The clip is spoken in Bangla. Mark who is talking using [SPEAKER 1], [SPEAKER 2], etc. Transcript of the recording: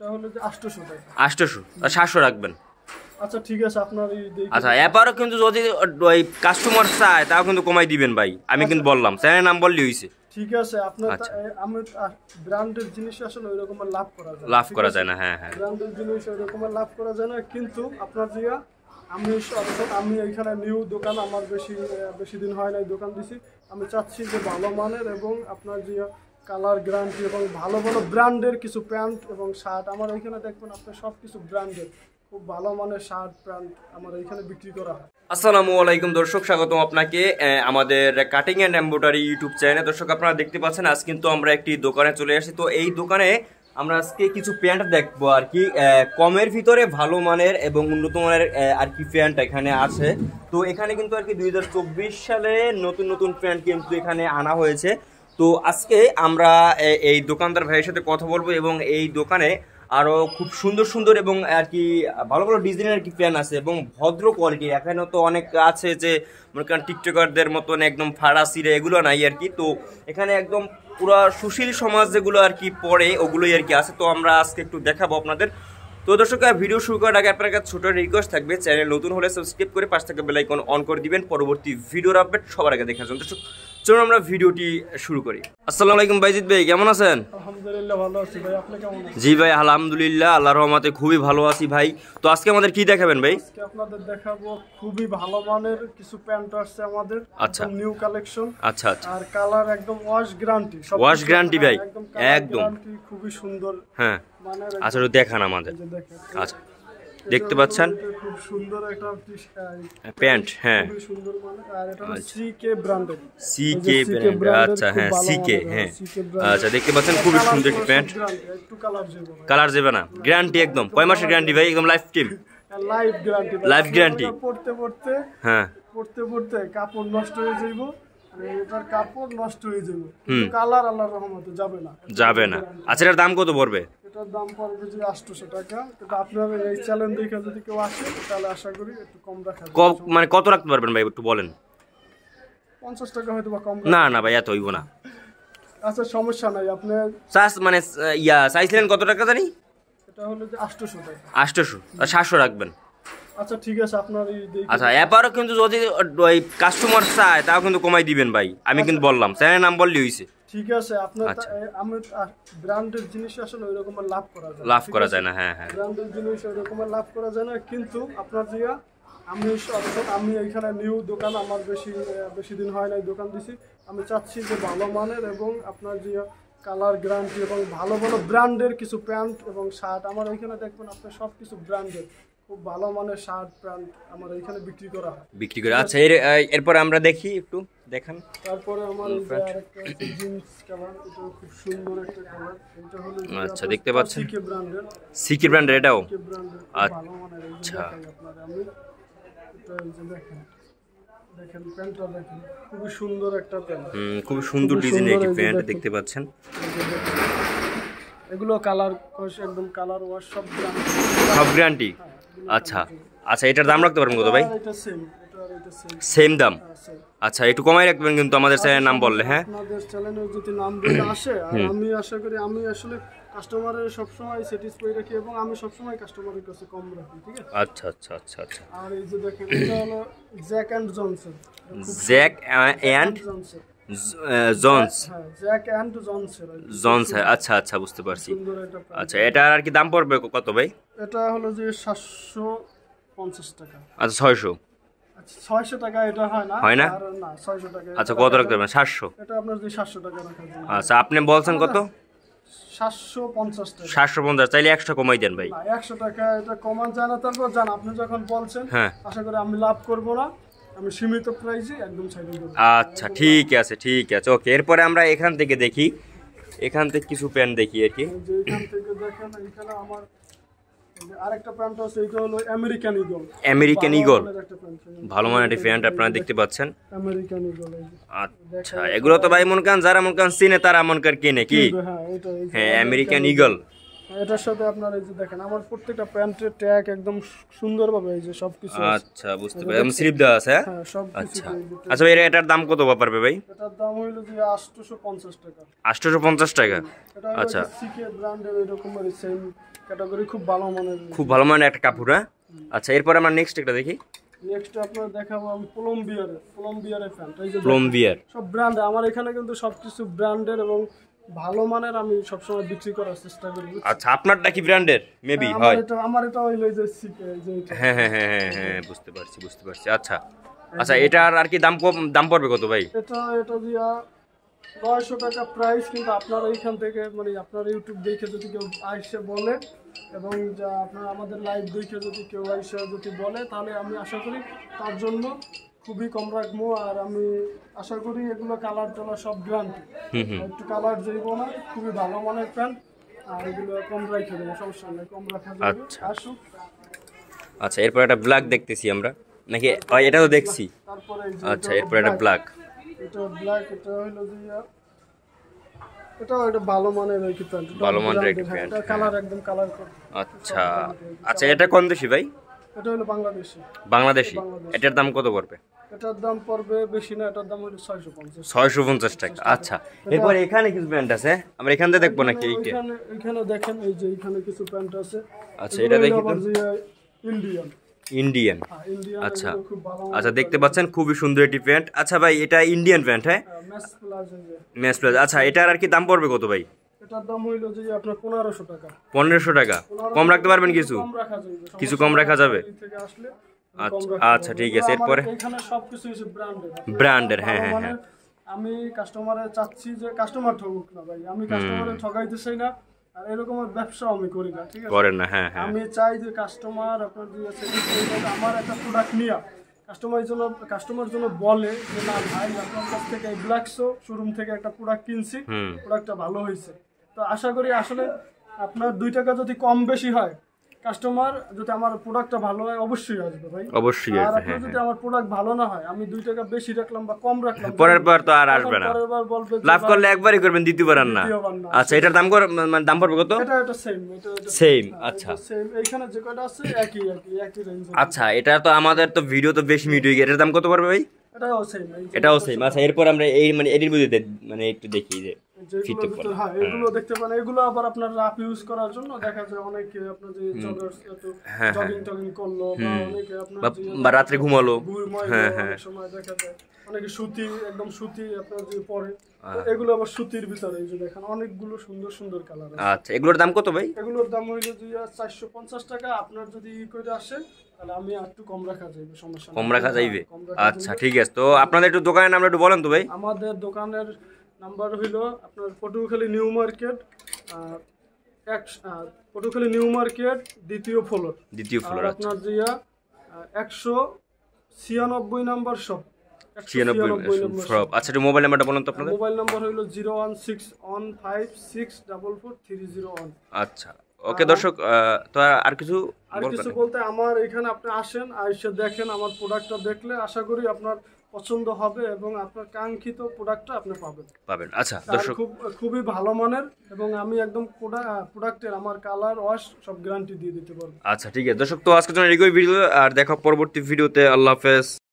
[SPEAKER 1] এটা হলো যে 800 টাকা।
[SPEAKER 2] 800 আর 700 রাখবেন।
[SPEAKER 1] আচ্ছা ঠিক আছে, আপনার এই দেখি।
[SPEAKER 2] আচ্ছা এবারও কিন্তু যদি ওই কাস্টমার চায় তাও কিন্তু কমাই দিবেন ভাই, আমি কিন্তু বললাম চ্যানেলের নাম বললেই হইছে।
[SPEAKER 1] ঠিক আছে, আপনার আমি ব্র্যান্ডের জিনিস আসলে ওই রকম লাভ করা যায়,
[SPEAKER 2] লাভ করা যায় না। হ্যাঁ হ্যাঁ,
[SPEAKER 1] ব্র্যান্ডের জিনিস ওই রকম লাভ করা যায় না, কিন্তু আপনার জিয়া আমি এইখানে নিউ দোকান, আমার বেশি দিন হয় নাই দোকান দিছি। আমি চাচ্ছি যে ভালো মানের এবং আপনার যে কালার গ্যারান্টি এবং ভালো ভালো ব্র্যান্ডের কিছু প্যান্ট এবং শার্ট আমার ওইখানে দেখবেন, আপনার সব কিছু ব্র্যান্ডের খুব ভালো মানের শার্ট প্যান্ট আমার এইখানে বিক্রি করা হয়।
[SPEAKER 2] আসসালামু আলাইকুম দর্শক, স্বাগতম আপনাকে আমাদের কাটিং অ্যান্ড এমব্রয়ডারি ইউটিউব চ্যানেলে। দর্শক আপনারা দেখতে পাচ্ছেন আজ কিন্তু আমরা একটি দোকানে চলে আসি। তো এই দোকানে আমরা আজকে কিছু প্যান্ট দেখবো আর কি, কমের ভিতরে ভালো মানের এবং উন্নত মানের আর কি প্যান্ট এখানে আছে। তো এখানে কিন্তু আর কি 2024 সালে নতুন নতুন প্যান্ট কিন্তু এখানে আনা হয়েছে। তো আজকে আমরা এই দোকানদার ভাইয়ের সাথে কথা বলবো এবং এই দোকানে আরো খুব সুন্দর সুন্দর এবং আর কি ভালো ভালো ডিজাইনের আর কি প্যান্ট আছে এবং ভদ্র কোয়ালিটির। এখানে তো অনেক আছে যে মনে করেন টিকটকারদের মতন একদম ফাড়াসিরে এগুলো নাই আর কি। তো এখানে একদম পুরা সুশীল সমাজ যেগুলো আর কি পড়ে ওগুলোই আর কি আছে। তো আমরা আজকে একটু দেখাবো আপনাদের। তো দর্শক ভিডিও শুরু করার আগে আপনার কাছে ছোট রিকোয়েস্ট থাকবে, চ্যানেল নতুন হলে সাবস্ক্রাইব করে পাশ থেকে বেল আইকন অন করে দিবেন পরবর্তী ভিডিওর আপডেট সবার আগে দেখার জন্য। দর্শক চলুন আমরা ভিডিওটি শুরু করি। আসসালামু আলাইকুম বাইজিদ ভাই, কেমন আছেন?
[SPEAKER 1] আলহামদুলিল্লাহ ভালো আছি ভাই, আপনি কেমন আছেন?
[SPEAKER 2] জি ভাই আলহামদুলিল্লাহ, আল্লাহর রহমতে খুবই ভালো আছি ভাই। তো আজকে আমাদের কি দেখাবেন ভাই?
[SPEAKER 1] আজকে আপনাদের দেখাবো খুবই ভালো মানের কিছু প্যান্ট আসছে আমাদের,
[SPEAKER 2] আচ্ছা
[SPEAKER 1] নিউ কালেকশন।
[SPEAKER 2] আচ্ছা আচ্ছা,
[SPEAKER 1] আর কালার একদম ওয়াশ গ্যারান্টি,
[SPEAKER 2] ওয়াশ গ্যারান্টি ভাই একদম
[SPEAKER 1] খুবই সুন্দর।
[SPEAKER 2] হ্যাঁ আচ্ছা একটু দেখান আমাদের। আচ্ছা দেখতে পাচ্ছেন
[SPEAKER 1] খুব সুন্দর একটা
[SPEAKER 2] প্যান্ট। হ্যাঁ
[SPEAKER 1] খুবই সুন্দর মানে, আর এটা হলো সিকে ব্র্যান্ডের।
[SPEAKER 2] সিকে ব্র্যান্ড, আচ্ছা হ্যাঁ সিকে, হ্যাঁ আচ্ছা দেখতে পাচ্ছেন খুবই সুন্দর একটি প্যান্ট।
[SPEAKER 1] একটু কালার যাবে,
[SPEAKER 2] কালার যাবে না, গ্যারান্টি একদম। কয় মাসের গ্যারান্টি ভাই? একদম life time,
[SPEAKER 1] life guarantee.
[SPEAKER 2] Life guarantee. হ্যাঁ
[SPEAKER 1] পড়তে পড়তে কাপড় নষ্ট হয়ে যাইবো, এটার কাপড় নষ্ট হয়ে যাবে, কিন্তু কালার আল্লাহর রহমতে যাবে না, যাবে না।
[SPEAKER 2] আচ্ছা এটার দাম কত পড়বে?
[SPEAKER 1] এটার দাম পড়বে যে 800 টাকা। কিন্তু আপনারা এই চ্যালেঞ্জ দেখে যদি কেউ আসে তাহলে আশা করি একটু কম রাখা যাবে।
[SPEAKER 2] মানে কত রাখতে পারবেন ভাই একটু বলেন?
[SPEAKER 1] 50 টাকা হয়তো বা কম।
[SPEAKER 2] না না ভাই এত হইব না।
[SPEAKER 1] আচ্ছা সমস্যা নাই, আপনি
[SPEAKER 2] মানে চাইছিলেন কত টাকা জানি?
[SPEAKER 1] এটা হলো যে 800 টাকা।
[SPEAKER 2] 800 আর 700 রাখবেন।
[SPEAKER 1] আচ্ছা ঠিক আছে, আপনার এই দেখি।
[SPEAKER 2] আচ্ছা এবারও কিন্তু যদি ওই কাস্টমার চায় তাও কিন্তু কমাই দিবেন ভাই, আমি কিন্তু বললাম চ্যানেলের নাম বললেই হইছে।
[SPEAKER 1] ঠিক আছে, আপনার আমি ব্র্যান্ডের জিনিস আসলে ওই রকম লাভ করা যায়,
[SPEAKER 2] লাভ করা যায় না। হ্যাঁ হ্যাঁ,
[SPEAKER 1] ব্র্যান্ডের জিনিস ওই রকম লাভ করা যায় না, কিন্তু আপনার জিয়া আমি এইখানে নিউ দোকান, আমার বেশি দিন হয় নাই দোকান দিছি। আমি চাচ্ছি যে ভালো মানের এবং আপনার যে কালার গ্যারান্টি এবং ভালো ভালো ব্র্যান্ডের কিছু প্যান্ট এবং শার্ট আমার ওইখানে দেখবেন, আপনার সব কিছু ব্র্যান্ডের খুব ভালো মানের শার্ট প্যান্ট আমার এইখানে বিক্রি করা হয়।
[SPEAKER 2] আচ্ছা এরপর আমরা দেখি, একটু দেখান।
[SPEAKER 1] তারপরে আমার আরেকটা আছে জিন্স কালার, এটা খুব সুন্দর একটা কালার। এটা হলো
[SPEAKER 2] আচ্ছা দেখতে পাচ্ছেন
[SPEAKER 1] সিকে ব্র্যান্ডের,
[SPEAKER 2] সিকে ব্র্যান্ডের এটাও
[SPEAKER 1] ভালো মানের।
[SPEAKER 2] আচ্ছা
[SPEAKER 1] আপনারা আমি এটা এই যে দেখেন প্যান্টটা দেখেন, খুব সুন্দর একটা প্যান্ট।
[SPEAKER 2] খুব সুন্দর ডিজাইনের একটি প্যান্ট দেখতে পাচ্ছেন।
[SPEAKER 1] এগুলো কালার একদম কালার ওয়াশ, সব
[SPEAKER 2] গ্যারান্টি। আচ্ছা আচ্ছা এটার দাম রাখতে পারবেন কত ভাই?
[SPEAKER 1] এটা
[SPEAKER 2] সেম দাম। আচ্ছা একটু কমাই রাখবেন কিন্তু আমাদের চ্যানেলের নাম বললে। হ্যাঁ
[SPEAKER 1] আপনাদের চ্যানেলে যদি নাম বলে আসে, আর আমি আশা করি আমি আসলে কাস্টমারের সব সময় স্যাটিসফাই রাখি এবং আমি সব সময় কাস্টমারের কাছে কম রাখি, ঠিক আছে?
[SPEAKER 2] আচ্ছা আচ্ছা আচ্ছা আচ্ছা।
[SPEAKER 1] আর এই যে দেখেন এটা হলো Jack and Johnson.
[SPEAKER 2] Jack and Jones,
[SPEAKER 1] Jack and
[SPEAKER 2] Jones. আচ্ছা আচ্ছা বুঝতে পারছি। আচ্ছা এটা আর কি দাম পড়বে কত ভাই?
[SPEAKER 1] এটা হলো যে 750 টাকা।
[SPEAKER 2] আচ্ছা 600।
[SPEAKER 1] আচ্ছা 600 টাকা এটা হয় না,
[SPEAKER 2] হয় না?
[SPEAKER 1] না 600 টাকা।
[SPEAKER 2] আচ্ছা কত রাখতে পারবেন? 700।
[SPEAKER 1] এটা আপনার যে 700 টাকা রাখা যায়।
[SPEAKER 2] আচ্ছা আপনি বলছেন কত?
[SPEAKER 1] 750 টাকা।
[SPEAKER 2] 750, চাইলে 100 কমাই দেন ভাই।
[SPEAKER 1] না 100 টাকা এটা কমান যায় না। তারপর জান আপনি যখন বলছেন,
[SPEAKER 2] হ্যাঁ
[SPEAKER 1] আশা করি আমি লাভ করব না, আমি সীমিত প্রাইসে একদম ছাড়িয়ে দেব।
[SPEAKER 2] আচ্ছা ঠিক আছে ঠিক আছে ওকে। এরপরে আমরা এখান থেকে দেখি, এখান থেকে কিছু প্যান্ট দেখি আর কি।
[SPEAKER 1] যে এখান থেকে দেখেন, এখানে আমার আরেকটা প্যান্ট আছে, এটা হলো আমেরিকান ঈগল।
[SPEAKER 2] আমেরিকান ঈগল ভালো মানের একটা প্যান্ট আপনারা দেখতে পাচ্ছেন।
[SPEAKER 1] American eagle.
[SPEAKER 2] আচ্ছা এগুলো তো ভাই মন কান যারা মন কান চিনে তারা মন কান কিনে কি? হ্যাঁ আমেরিকান ঈগল
[SPEAKER 1] এটার সাথে আপনার এই যে দেখেন আমার প্রত্যেকটা প্যান্টের ট্যাগ একদম সুন্দরভাবে এই যে সবকিছু আছে।
[SPEAKER 2] আচ্ছা বুঝতে পারলাম, স্লিপ দেওয়া আছে। হ্যাঁ
[SPEAKER 1] হ্যাঁ সব কিছু
[SPEAKER 2] আচ্ছা আচ্ছা ভাই, এটার দাম কত পারবে ভাই?
[SPEAKER 1] এটার দাম হইলো যে 850 টাকা।
[SPEAKER 2] 850 টাকা।
[SPEAKER 1] এটা
[SPEAKER 2] আচ্ছা
[SPEAKER 1] সিকে ব্র্যান্ডের এরকম সেম ক্যাটাগরি, খুব ভালো মানের।
[SPEAKER 2] খুব ভালো মানের একটা কাপড়। হ্যাঁ আচ্ছা, এরপর আমরা নেক্সট একটা দেখি।
[SPEAKER 1] নেক্সট আপনার দেখাবো আমি কলম্বিয়ারের প্যান্ট। এই যে
[SPEAKER 2] কলম্বিয়ার
[SPEAKER 1] সব ব্র্যান্ড আমার এখানে কিন্তু সবকিছু ব্র্যান্ডের এবং ভালো মানের আমি সবসময় বিক্রি করার চেষ্টা করি।
[SPEAKER 2] আচ্ছা আপনারটা কি ব্র্যান্ডের মেবি হয়?
[SPEAKER 1] আমার এটা হইলো যে সিকে যে এটা।
[SPEAKER 2] হ্যাঁ হ্যাঁ হ্যাঁ হ্যাঁ হ্যাঁ বুঝতে পারছি বুঝতে পারছি। আচ্ছা আচ্ছা, এটার আর কি দাম দাম পড়বে কত ভাই?
[SPEAKER 1] এটা দিয়া 900 টাকা প্রাইস, কিন্তু আপনারা এইখান থেকে মানে আপনার ইউটিউব দেখে যদি কেউ আইসে বলে এবং যা আপনার আমাদের লাইভ দেখে যদি কেউ আইসে যদি বলে, তাহলে আমি আশা করি তার জন্য খুবই কম রাখবো। আর আমি আশা করি এগুলো কালার টালার সব গ্যারান্টি, একটু কালার যাইব না, খুবই ভালো মানের প্যান্ট। আর এগুলো কম রাখে দেবো, সমস্যা নেই, কম রাখা যাবে। আসুক।
[SPEAKER 2] আচ্ছা এরপর একটা ব্ল্যাক দেখতেছি আমরা নাকি? এটা তো দেখছি।
[SPEAKER 1] তারপরে
[SPEAKER 2] আচ্ছা এরপর একটা ব্ল্যাক।
[SPEAKER 1] এটা ব্ল্যাক, এটা হলো যে এটা ভালো মানের ওই কি প্যান্ট,
[SPEAKER 2] ভালো মানের একটা প্যান্ট,
[SPEAKER 1] এটা কালার একদম কালার করে।
[SPEAKER 2] আচ্ছা আচ্ছা, এটা কোন দেশি ভাই?
[SPEAKER 1] এটা হলো বাংলাদেশি।
[SPEAKER 2] বাংলাদেশি। এটার দাম কত পড়বে?
[SPEAKER 1] এটার দাম পড়বে বেশি না, এটার দাম হলো 650।
[SPEAKER 2] 650 টাকা। আচ্ছা এরপর এখানে কিছু প্যান্ট আছে, আমরা এখান থেকে দেখবো নাকি?
[SPEAKER 1] এখানে দেখেন এই যে এখানে কিছু প্যান্ট আছে।
[SPEAKER 2] আচ্ছা এটা দেখি তো।
[SPEAKER 1] Indian
[SPEAKER 2] Indian.
[SPEAKER 1] ইন্ডিয়ান
[SPEAKER 2] আচ্ছা
[SPEAKER 1] খুব ভালো।
[SPEAKER 2] আচ্ছা দেখতে পাচ্ছেন খুবই সুন্দর একটি প্যান্ট। আচ্ছা ভাই এটা ইন্ডিয়ান প্যান্ট? হ্যাঁ
[SPEAKER 1] ম্যাচ প্লাস
[SPEAKER 2] ম্যাচ প্লাস। আচ্ছা এটার আর কি দাম পড়বে কত ভাই?
[SPEAKER 1] এটার দাম হইলো যে আপনার 1500 টাকা।
[SPEAKER 2] 1500 টাকা। কম রাখতে পারবেন কিছু?
[SPEAKER 1] কম রাখা যাবে,
[SPEAKER 2] কিছু কম রাখা যাবে।
[SPEAKER 1] এই থেকে আসলে
[SPEAKER 2] আচ্ছা ঠিক আছে। এরপরে
[SPEAKER 1] এখানে সবকিছু হচ্ছে ব্র্যান্ডের।
[SPEAKER 2] ব্র্যান্ডের। হ্যাঁ হ্যাঁ হ্যাঁ।
[SPEAKER 1] আমি কাস্টমারে চাচ্ছি যে কাস্টমার ঠকুক না ভাই, আমি কাস্টমারে ঠকাইতে চাই না, আর এরকম ব্যবসা আমি করি না, ঠিক আছে?
[SPEAKER 2] করেন না। হ্যাঁ হ্যাঁ।
[SPEAKER 1] আমি চাই যে কাস্টমার আপনার যে আমার একটা প্রোডাক্ট নিয়ে কাস্টমার জন্য বলে যে না ভাই আপনার কাছ থেকে ব্ল্যাকসো শোরুম থেকে একটা প্রোডাক্ট কিনছি, প্রোডাক্টটা ভালো হয়েছে। তো আশা করি আসলে আপনার 2 টাকা যদি কম বেশি হয়, কাস্টমার যদি আমার প্রোডাক্টটা ভালো হয় অবশ্যই আসবে ভাই,
[SPEAKER 2] অবশ্যই
[SPEAKER 1] আর
[SPEAKER 2] আসবে।
[SPEAKER 1] আপনার যদি আমার প্রোডাক্ট ভালো না হয়, আমি 2 টাকা বেশি রাখলাম বা কম রাখলাম,
[SPEAKER 2] পরের বার তো আর আসবে না।
[SPEAKER 1] পরের বার বলবে
[SPEAKER 2] লাভ করলে একবারই করবেন, দ্বিতীয়বার আর না। আচ্ছা এটার দাম মানে দাম পড়বে কত?
[SPEAKER 1] এটা সেম।
[SPEAKER 2] সেম। আচ্ছা
[SPEAKER 1] সেম, এইখানে যে কয়টা আছে একই রেঞ্জ।
[SPEAKER 2] আচ্ছা এটা তো আমাদের তো ভিডিও তো বেশ মিড হয়ে গেছে, এটার দাম কত পড়বে ভাই?
[SPEAKER 1] এটাও সেম।
[SPEAKER 2] এটাও সেম। আচ্ছা এরপর আমরা এই মানে এর মধ্যে মানে একটু দেখি যে
[SPEAKER 1] হ্যাঁ এগুলো দেখতে পান। এগুলো আবার আপনার রাফ ইউজ করার জন্য দেখা যায় অনেকে আপনার যে জগিং টগিং করলো বা অনেকে আপনার
[SPEAKER 2] বা রাত্রে ঘুমালো।
[SPEAKER 1] হ্যাঁ হ্যাঁ, সময় দেখা যায় অনেকে একদম সুতি আপনার যে পরে, এগুলো আবার সুতির ভিতরে এই যে দেখেন অনেকগুলো সুন্দর সুন্দর কালার আছে।
[SPEAKER 2] আচ্ছা এগুলোর দাম কত ভাই?
[SPEAKER 1] এগুলোর দাম হইলো যে 450 টাকা। আপনার যদি করে আসে তাহলে আমি একটু কম রাখা যাবে, সমস্যা নেই,
[SPEAKER 2] কম রাখা যাইবে। আচ্ছা ঠিক আছে। তো আপনাদের একটু দোকানের নামটা একটু বলেন তো ভাই।
[SPEAKER 1] আমাদের দোকানের নাম্বার হইলো আপনার Patuakhali new market, Patuakhali new market দ্বিতীয় ফ্লোর। আপনার যে 196 নাম্বার শপ।
[SPEAKER 2] 96 শপ। আচ্ছা একটু মোবাইল নাম্বারটা বলুন তো আপনাদের।
[SPEAKER 1] মোবাইল নাম্বার হইলো 01615643001।
[SPEAKER 2] আচ্ছা ওকে দর্শক, তো আর কিছু
[SPEAKER 1] বলতে আমার এখানে আপনি আসেন, আইসে দেখেন, আমার প্রোডাক্টটা দেখলে আশা করি আপনার পছন্দ হবে এবং আপনার কাঙ্ক্ষিত প্রোডাক্টটা আপনি পাবেন।
[SPEAKER 2] আচ্ছা দর্শক
[SPEAKER 1] খুবই ভালো মানের এবং আমি একদম প্রোডাক্টের আমার কালার ওয়াশ সব গ্যারান্টি দিয়ে দিতে পারবো।
[SPEAKER 2] আচ্ছা ঠিক আছে দর্শক, তো আজকের জন্য এগোই ভিডিও, আর দেখা পরবর্তী ভিডিওতে। আল্লাহ হাফেজ।